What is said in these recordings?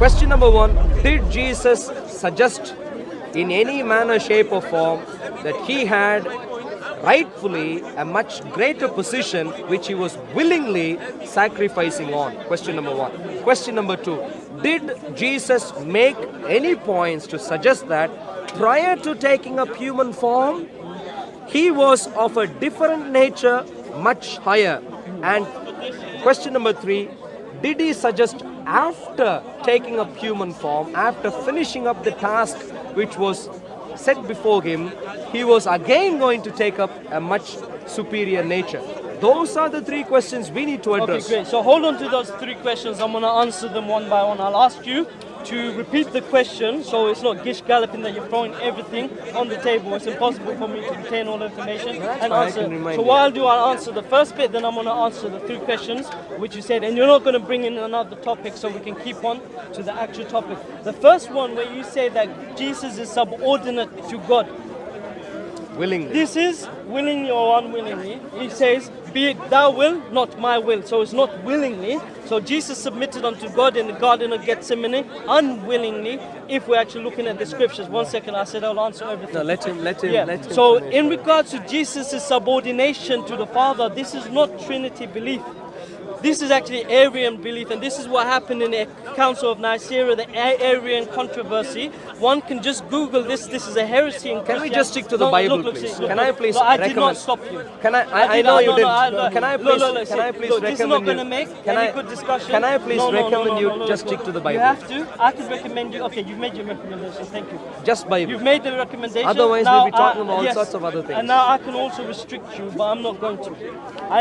Question number 1. Did Jesus suggest in any manner, shape or form that he had rightfully a much greater position which he was willingly sacrificing on? Question number 1. Question number 2. Did Jesus make any points to suggest that prior to taking up human form, he was of a different nature, much higher? And question number 3, did he suggest after taking up human form, after finishing up the task which was set before him, he was again going to take up a much superior nature? Those are the 3 questions we need to address. Okay, great. So hold on to those 3 questions. I'm going to answer them one by one. I'll ask you to repeat the question, so it's not gish galloping that you're throwing everything on the table. It's impossible for me to retain all the information and answer. So what I'll do, I'll answer the first bit, then I'm going to answer the 3 questions which you said, and you're not going to bring in another topic, so we can keep on to the actual topic. The first one, where you say that Jesus is subordinate to God. Willingly. This is willingly or unwillingly. He says, be it thy will, not my will. So it's not willingly. So Jesus submitted unto God in the Garden of Gethsemane unwillingly, if we're actually looking at the scriptures. 1 second, I said I'll answer everything. No, let him. So in regards to Jesus' subordination to the Father, this is not Trinity belief. This is actually Arian belief, and this is what happened in the Council of Nicaea, the Arian controversy. One can just Google this. This is a heresy in Can we just stick to the Bible, please? Can I please I recommend? did not stop you. Can I know you didn't. Can I please This is not recommend going to you? make Can any I good discussion. Can I please recommend you no, just stick to the Bible? You have to. I can recommend you. Okay, you've made your recommendation. Thank you. Just Bible. You've made the recommendation. Otherwise, now, we'll be talking about all yes, sorts of other things. And now I can also restrict you, but I'm not going to.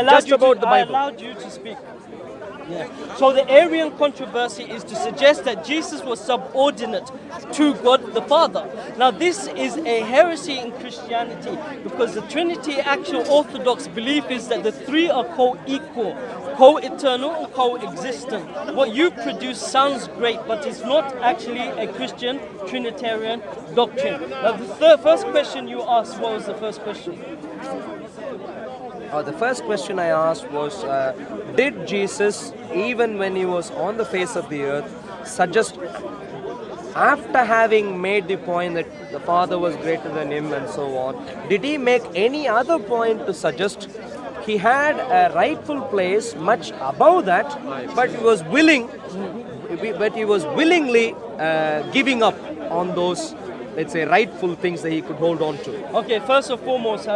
Just about the Bible. I allowed you to speak. Yeah. So the Arian controversy is to suggest that Jesus was subordinate to God the Father. Now this is a heresy in Christianity, because the Trinity actual orthodox belief is that the 3 are co-equal, co-eternal or co-existent. What you produce sounds great, but it's not actually a Christian Trinitarian doctrine. Now the first question you asked, what was the first question? The first question I asked was, did Jesus, even when he was on the face of the earth, suggest, after having made the point that the Father was greater than him and so on, did he make any other point to suggest he had a rightful place much above that, but he was willingly giving up on those, let's say, rightful things that he could hold on to? Okay, first and foremost,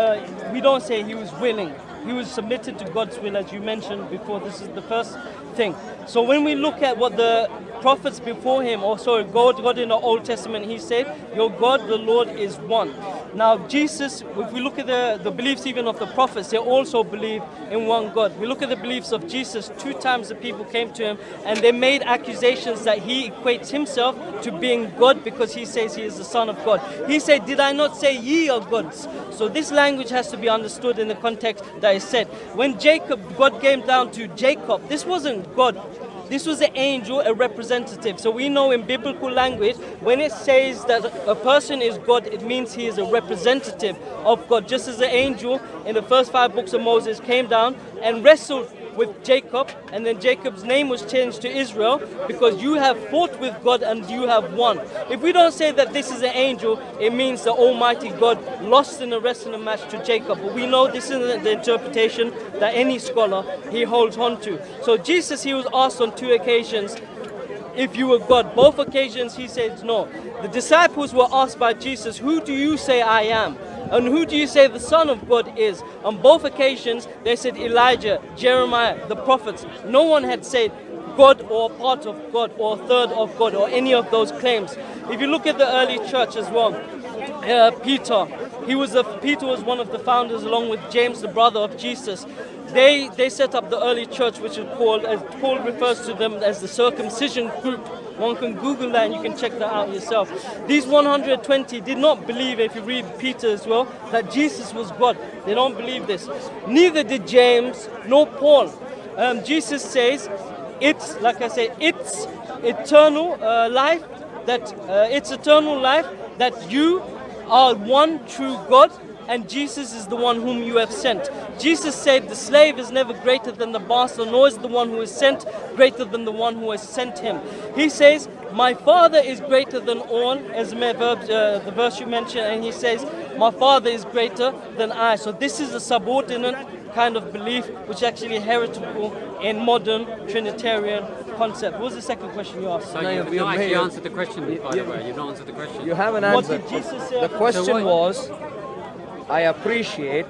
we don't say he was willing. He was submitted to God's will, as you mentioned before. This is the first thing. So when we look at what the prophets before him, or sorry, God in the Old Testament, he said, your God, the Lord, is one. Now Jesus, if we look at the beliefs even of the prophets, they also believe in one God. We look at the beliefs of Jesus. 2 times the people came to him and they made accusations that he equates himself to being God, because he says he is the Son of God. He said, did I not say ye are gods? So this language has to be understood in the context that is said. When God came down to Jacob, this wasn't God. This was an angel, a representative. So we know in biblical language, when it says that a person is God, it means he is a representative of God. Just as the angel in the first 5 books of Moses came down and wrestled with Jacob, and then Jacob's name was changed to Israel, because you have fought with God and you have won. If we don't say that this is an angel, it means the Almighty God lost in a wrestling match to Jacob. But we know this isn't the interpretation that any scholar he holds on to. So Jesus, he was asked on 2 occasions, if you were God. Both occasions he said no. The disciples were asked by Jesus, who do you say I am? And who do you say the Son of God is? On both occasions, they said Elijah, Jeremiah, the prophets. No one had said God or part of God or third of God or any of those claims. If you look at the early church as well, Peter was one of the founders, along with James, the brother of Jesus. They set up the early church, which is called, as Paul refers to them as the circumcision group. One can Google that and you can check that out yourself. These 120 did not believe, if you read Peter as well, that Jesus was God. They don't believe this. Neither did James nor Paul. Jesus says, it's, like I say, it's eternal life, that you are one true God and Jesus is the one whom you have sent. Jesus said the slave is never greater than the master, nor is the one who is sent greater than the one who has sent him. He says, my Father is greater than all, as the verse you mentioned, and he says, my Father is greater than I. So this is a subordinate kind of belief which is actually heretical in modern Trinitarian concept. What was the second question you asked? So No, you've you not actually may- answered the question, by the way. You've not answered the question. You haven't What answered. did Jesus say? The question So what- was, I appreciate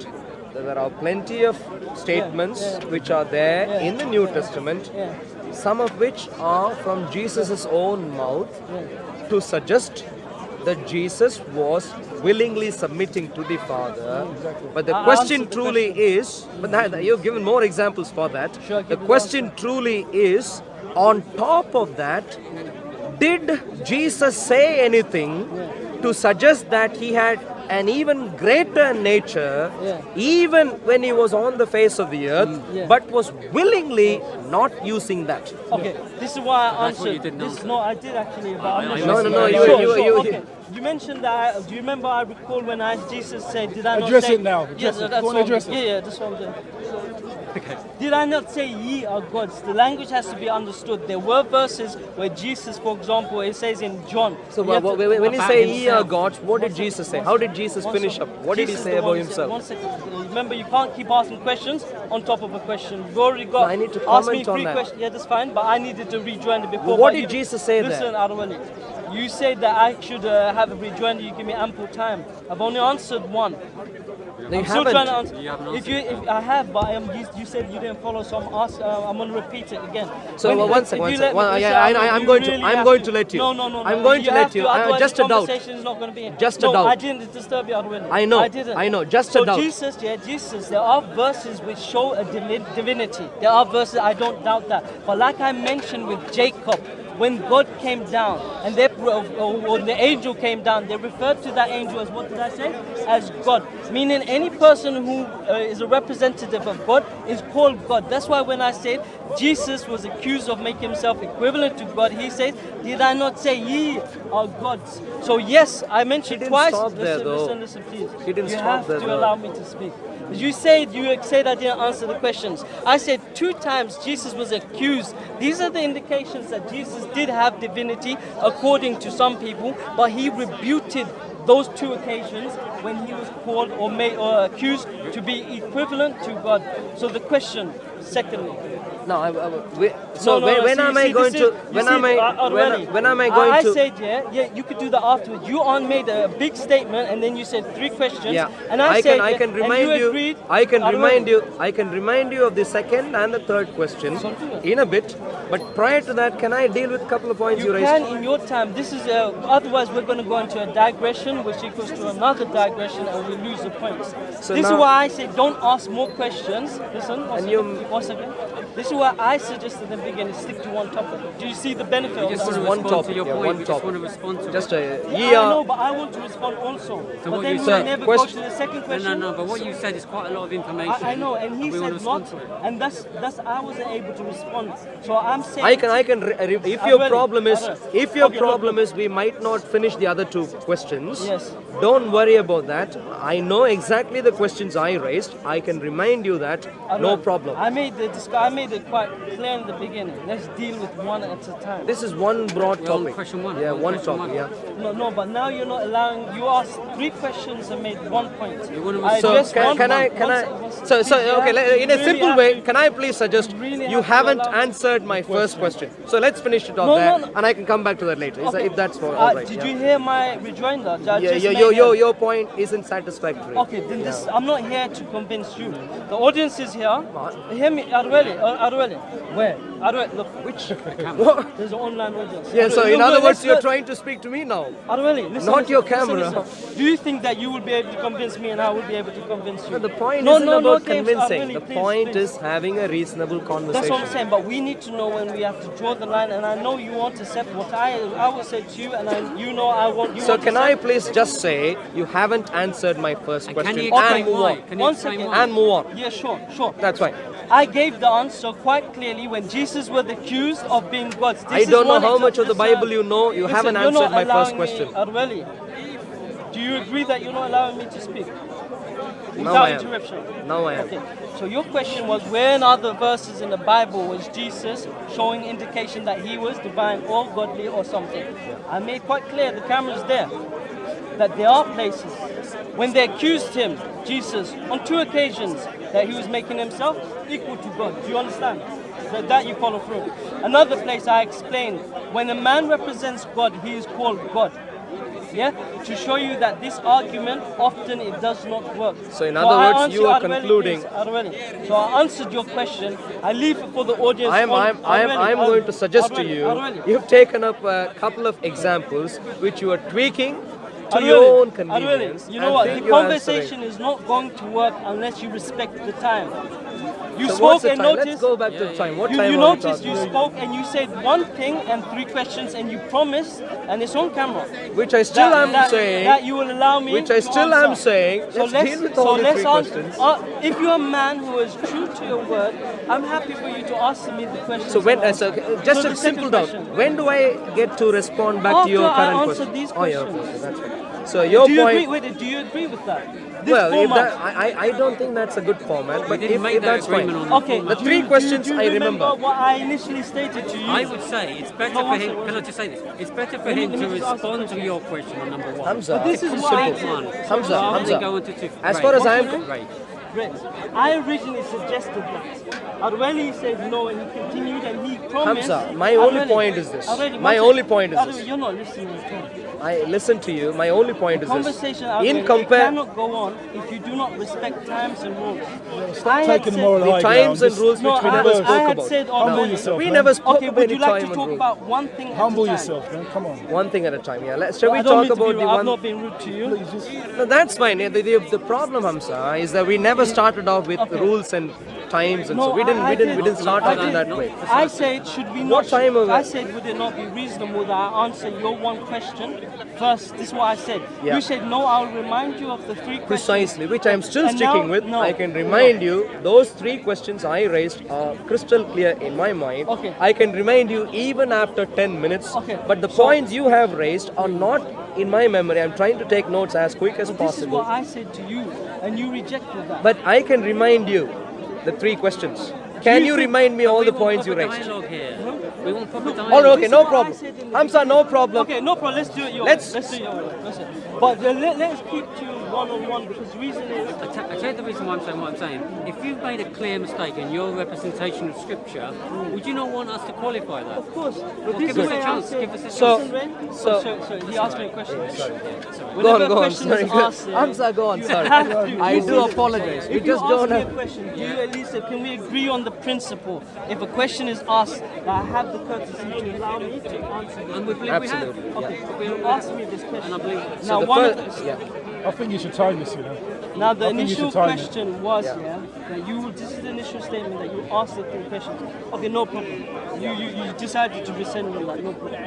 that there are plenty of statements which are there in the New Testament, Yeah. some of which are from Jesus' own mouth to suggest that Jesus was willingly submitting to the Father. But the I question answered the truly is, but you've given more examples for that. Sure, The give me question truly is, on top of that, did Jesus say anything to suggest that he had an even greater nature, even when he was on the face of the earth, but was willingly not using that? Okay, this is why I That's what you answered. didn't This answer. no, I did actually. But I'm not No, sure. no, Sure, you- sure, you- okay. You mentioned that. Do you remember? I recall when Jesus said, "Did I not Address say?" it now, address Yes, it. that's Go on, what address it. Yeah, that's what I'm doing. Did I not say ye are gods? The language has to be understood. There were verses where Jesus, for example, it says in John. So you have to- when you about say ye are himself. gods, what did Jesus say? How did Jesus finish up? What did he Jesus say is the about one who said- himself? One second. Remember, you can't keep asking questions on top of a question. You've already got. No, I need to ask me comment on 3 that. questions. Yeah, that's fine. But I needed to rejoin it before. Well, what but did Jesus say there? Listen, Adewale, you said that I should have a rejoinder. You give me ample time. I've only answered one. No, you I'm still trying to haven't. answer. You haven't If I have, but you said you didn't follow, so I'm going to repeat it again. So When- one if second, you one let second. me- Well, listen, yeah, Adewale, I'm you going to- really I'm have going to let you. No. I'm going to You let have you. otherwise Just the a doubt. conversation is not going to be. Just a no, doubt. I didn't disturb you, Adewale. I know, I didn't. I know, just a so doubt. Jesus, there are verses which show a divinity. There are verses, I don't doubt that. But like I mentioned with Jacob, when God came down and when the angel came down, they referred to that angel as, what did I say? As God. Meaning any person who is a representative of God is called God. That's why when I said Jesus was accused of making himself equivalent to God, he says, did I not say ye are gods? So yes, I mentioned didn't twice. stop there, though. Listen, please. He didn't you stop have there, to though. allow me to speak. You said I didn't answer the questions. I said 2 times Jesus was accused. These are the indications that Jesus did have divinity according to some people, but he rebuted those 2 occasions when he was called or made or accused to be equivalent to God. So the question, secondly. No, so when am I going to? When am I going to? I said you could do that afterwards. You made a big statement and then you said 3 questions. Yeah, and I said, I can and remind you. agreed, I can Adewale. remind you of the second and the third question in a bit. But prior to that, can I deal with a couple of points you You raised? can in your time. This is otherwise we're going to go into a digression, which equals to another digression, and we lose the points. So this is now- why I say don't ask more questions. Listen, one And second, you- one second. This is why I suggested at the beginning stick to one topic. Do you see the benefit of Just that? want to one respond topic, to your yeah, point. one We just topic. want to respond to Just it. ye I know, are. but I want to respond also. But what then you we said- never question- go to the second question. No, but what you said is quite a lot of information. I know, and he we want to said not, respond to it. and that's I wasn't able to respond. So I'm saying I can. If your Adewale, problem is, Adewale. if your Okay, look, problem look. is, we might not finish the other 2 questions. Yes. Don't worry about that. I know exactly the questions I raised. I can remind you that. No problem. I made it quite clear in the beginning. Let's deal with one at a time. This is one broad We're on topic. question 1. Yeah, We're on one question topic. 1. Yeah. No, but now you're not allowing. You asked 3 questions and made 1 point. You wanna I So addressed can, one can I point. can One I second. so Please, you okay have to- in a you simple really way have to- can I please suggest you really you have to haven't allow me- answered my first question, so let's finish it off No, there no, no. and I can come back to that later Okay. if that's all right. Did yeah. you hear my rejoinder? I Yeah, just your point isn't satisfactory. Okay, then this. I'm not here to convince you. The audience is here. Hear me, Adewale. Where? Adewale, look. Which? There's an online audience. Yeah, so Adewale, in look, other look, words let's you're look. trying to speak to me now. Adewale, listen. Not listen, your listen, camera. listen. Do you think that you will be able to convince me and I will be able to convince you? No, the point No, isn't no, no about games, convincing. Adewale, The please, point please. is having a reasonable conversation. That's what I'm saying, but we need to know when we have to draw the line, and I know you want to set what I will say to you, and you know I want you. So want to can set- I please just say you haven't answered my first And can question you Okay, explain and move why? on. Can you One explain second. why? And move on. Yeah, sure. That's fine. I gave the answer quite clearly when Jesus was accused of being God. This I is don't know one how much of the listen, Bible you know. You listen, haven't you're answered not my first allowing question. Me, Adewale, do you agree that you're not allowing me to speak? Without I am. interruption. Now I am. Okay. So your question was, where in other verses in the Bible was Jesus showing indication that he was divine or godly or something? I made quite clear, the camera's there, that there are places when they accused him, Jesus, on 2 occasions, that he was making himself equal to God. Do you understand? That you follow through. Another place I explained, when a man represents God, he is called God. Yeah? To show you that this argument, often it does not work. So in I other words, answer you are Arveli, concluding. please, Arveli. So I answered your question. I leave it for the audience. I'm going to suggest to you, you've taken up a couple of examples which you are tweaking to your own convenience. You know and what? think The you're conversation is not going to work unless you respect the time. You So spoke what's the and time? noticed. Let's go back to the time. What You, time you are we noticed talking you about? spoke and you said one thing and 3 questions and you promised, and it's on camera. Which I still am saying. that you will allow me. Which I to still answer. am saying. Let's deal with all the 3 questions. If you're a man who is true to your word, I'm happy for you to ask me the questions. So when and so answer. just So a the simple second doubt. question. When do I get to respond back to After your I current answer question? these Oh, yeah, okay, questions. that's fine. So your Do you point. agree with it? Do you agree with that? This Well, if format. that, I don't think that's a good format, but didn't if, make if that that's fine. agreement on the Okay, The do 3 you- questions do you I remember. what I initially stated to you? I would say it's better No, for one him. second. Can I just say this? It's better for Let me- him let to me just ask the respond to question. your question on number 1. Hamza, But this is it's what I simple. one. Hamza, Rather than Hamza. go into two. As far as I am, Right. Great. I originally suggested that. Arveli said no, and he continued, and he promised. Hamza, my only Arveli, point is this. Arveli, My one only second. point is Arveli, this. You're not listening at all. I listen to you. My only point is this. Conversation, Arveli, In it compare cannot go on if you do not respect times and rules. Taking the moral the high times ground. and Just rules No, which we I, never I spoke had about. said Humble already. yourself, We man. never spoke Okay, about would any you like time to talk and rule. about one thing at Humble a time? yourself, man. Come on. One thing at a time. Yeah. Shall we I don't talk mean to about be the rude. I've one? not been rude to you. Please just No, that's fine. The problem, Hamza, is that we never started off with Okay. rules and times, and No, so we didn't start I off in that way. I said, should we What not? time of I it? said, would it not be reasonable that I answer your one question first? This is what I said. Yeah. You said no. I'll remind you of the 3 questions. Precisely, which I'm still And sticking now- with. no, I can no. remind you, those 3 questions I raised are crystal clear in my mind. Okay. I can remind you even after 10 minutes. Okay. But the So- points you have raised are not in my memory. I'm trying to take notes as quick as But this is possible. what I said to you, and you rejected that. But I can remind you the 3 questions. Can you you think- remind me all We the want points you proper raised? dialogue here. We want proper dialogue. Oh, okay, This no is what I problem. said in the Hamza, no problem. Okay, no problem. Let's do it your Let's- way. Let's do it your way. Listen. But let's keep to one-on-one, because the reason is I tell you the reason why I'm saying what I'm saying. If you've made a clear mistake in your representation of Scripture, would you not want us to qualify that? of course. But Well, this give is us a where I chance, said- give us a So- Listen, Ray. so- sorry, he asked me a question. Go on, Whenever go a on. question Sorry. is asked, Hamza, go on. you Sorry. have to- I do apologize. We If you just ask don't me a have. question, do you at least say, can we agree on the principle? If a question is asked, that I have the courtesy to allow me to answer it. And we believe Absolutely. we have. Okay, you asked me this question. And I believe Now, the one of first, the, yeah. I think you should time this, you know. now the I think you initial should time it. question was, Yeah. that you, this is the initial statement that you asked the 3 questions. Okay, no problem. You decided to rescind on that, no problem.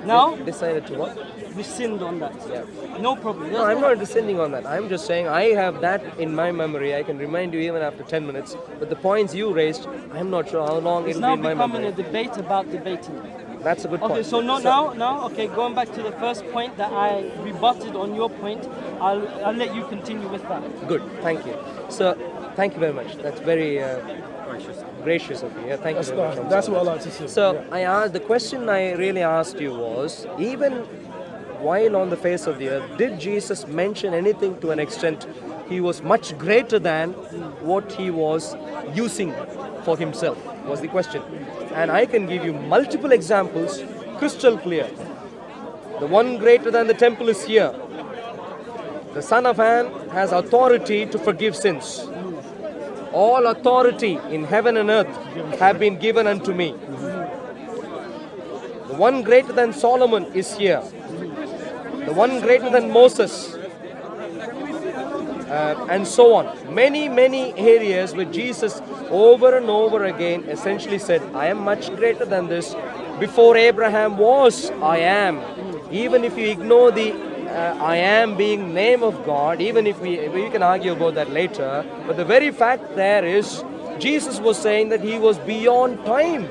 Now, Decided to what? rescind on that. Yeah. No problem. No, I'm not rescinding on that. I'm just saying I have that in my memory. I can remind you even after 10 minutes. But the points you raised, I'm not sure how long It's it'll be now in my becoming memory. a debate about debating. That's a good Okay, point. so now, okay, going back to the first point that I rebutted on your point, I'll let you continue with that. Good, thank you. So, thank you very much. That's very gracious. gracious of you. Yeah, thank That's you very much. nice. That's what I like to see. So, yeah. I asked, the question I really asked you was, even while on the face of the earth, did Jesus mention anything to an extent he was much greater than what he was using for himself, was the question. And I can give you multiple examples, crystal clear. The one greater than the temple is here. The Son of Man has authority to forgive sins. All authority in heaven and earth have been given unto me. The one greater than Solomon is here. The one greater than Moses. And so on. Many, many areas where Jesus over and over again essentially said, I am much greater than this. Before Abraham was, I am. Even if you ignore the I am being name of God, even if we can argue about that later, but the very fact there is, Jesus was saying that he was beyond time.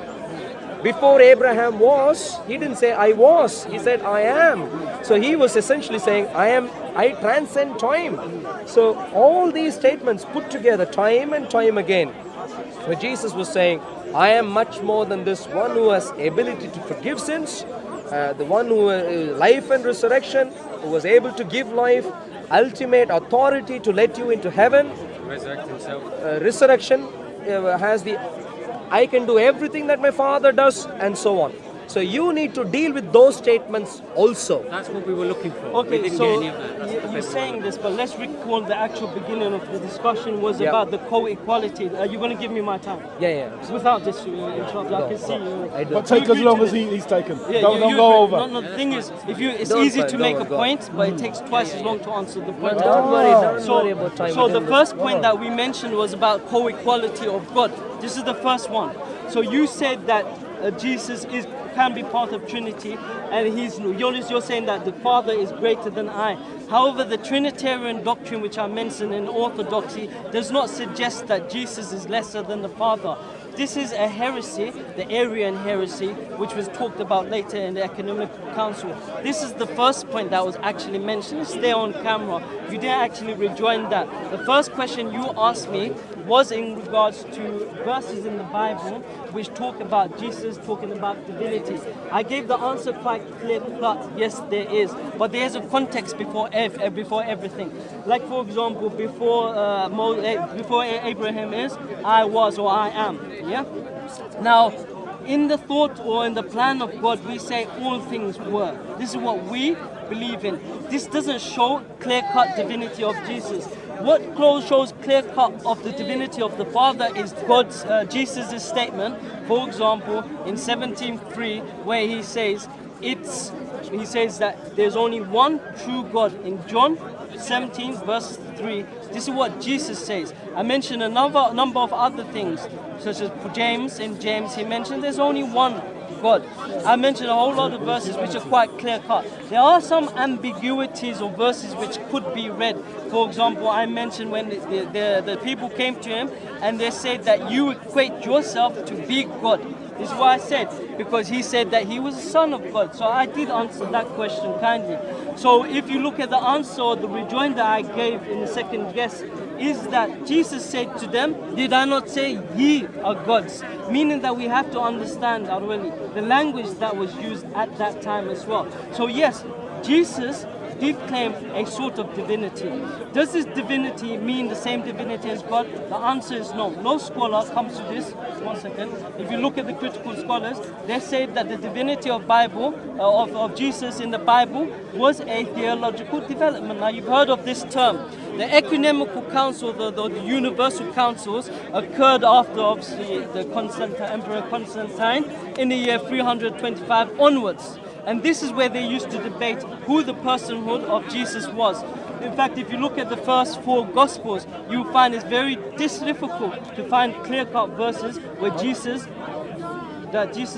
before Abraham was, he didn't say I was, he said I am. So he was essentially saying I transcend time. So all these statements put together time and time again, where Jesus was saying, I am much more than this, one who has ability to forgive sins, the one who life and resurrection, who was able to give life, ultimate authority to let you into heaven, Resurrect himself. resurrection, has the I can do everything that my Father does, and so on. So you need to deal with those statements also. That's what we were looking for. We Okay, didn't so get any of that. you're saying this, but let's recall the actual beginning of the discussion was Yeah. about the co-equality. Are you going to give me my time? Yeah. Without this interrupt, I can see you. I do. But take as long as he's taken. Yeah, Don't you go agree. over. No, the thing is, it's Don't easy worry, to don't make a worry, go on. point, but it takes twice as long to answer the point. Don't worry about time. So the first point that we mentioned was about co-equality of God. This is the first one. So you said that Jesus can be part of Trinity, and you're saying that the Father is greater than I. However, the Trinitarian doctrine, which I mentioned in Orthodoxy, does not suggest that Jesus is lesser than the Father. This is a heresy, the Arian heresy, which was talked about later in the Ecumenical Council. This is the first point that was actually mentioned. Stay on camera. You didn't actually rejoin that. The first question you asked me was in regards to verses in the Bible which talk about Jesus talking about divinity. I gave the answer quite clear cut. Yes, there is, but there is a context before everything. Like for example, before Abraham is, I was or I am. Yeah. Now, in the thought or in the plan of God, we say all things were. This is what we believe in. This doesn't show clear-cut divinity of Jesus. What shows clear-cut of the divinity of the Father is Jesus' statement, for example, in 17:3, where he says that there's only one true God. In John 17 verse 3, this is what Jesus says. I mentioned a number of other things, such as James. In James, he mentioned there's only one God. I mentioned a whole lot of verses which are quite clear cut. There are some ambiguities or verses which could be read. For example, I mentioned when the people came to him and they said that you equate yourself to be God. This is why I said, because he said that he was a son of God. So I did answer that question kindly. So if you look at the answer or the rejoinder I gave in the second guess, is that Jesus said to them, did I not say ye are gods? Meaning that we have to understand the language that was used at that time as well. So yes, Jesus did claim a sort of divinity. Does this divinity mean the same divinity as God? The answer is no. No scholar comes to this. One second. If you look at the critical scholars, they say that the divinity of Jesus in the Bible was a theological development. Now you've heard of this term. The Ecumenical Council, the Universal Councils, occurred after obviously the Emperor Constantine in the year 325 onwards. And this is where they used to debate who the personhood of Jesus was. In fact, if you look at the first 4 Gospels, you'll find it's very difficult to find clear-cut verses where Jesus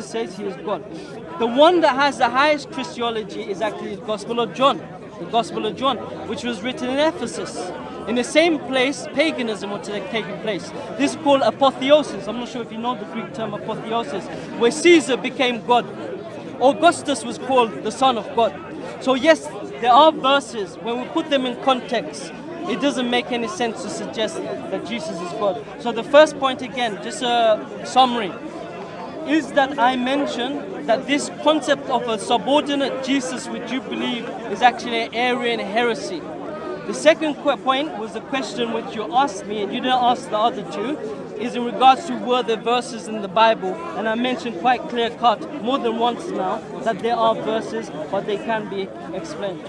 says he is God. The one that has the highest Christology is actually the Gospel of John. The Gospel of John, which was written in Ephesus. In the same place, paganism was taking place. This is called apotheosis. I'm not sure if you know the Greek term apotheosis, where Caesar became God. Augustus was called the Son of God. So yes, there are verses, when we put them in context, it doesn't make any sense to suggest that Jesus is God. So the first point again, just a summary, is that I mentioned that this concept of a subordinate Jesus, which you believe is actually an Arian heresy. The second point was the question which you asked me, and you didn't ask the other two, is in regards to were there verses in the Bible, and I mentioned quite clear cut more than once now that there are verses, but they can be explained.